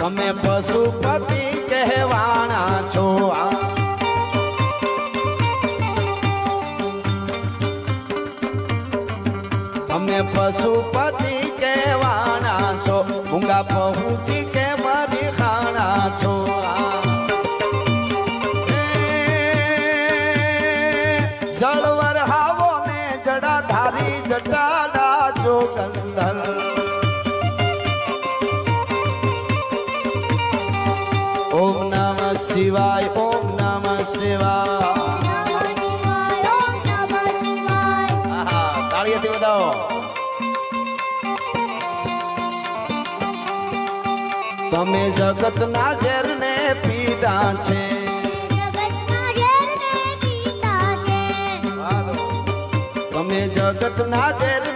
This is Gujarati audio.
તમે પશુપતિ કહેવાના છો તમે પશુપતિ કહેવાના છો મૂંગા પહુથી કે મારી ખાણા છો જળવર હાવો ને જડાધારી જટાડા જોગંધર ઓમ નમઃ શિવાય ઓમ નમઃ શિવાય તાળીઓથી બતાવો તમે જગતના ઝેરને પીધા છે તમે જગતના ઝેર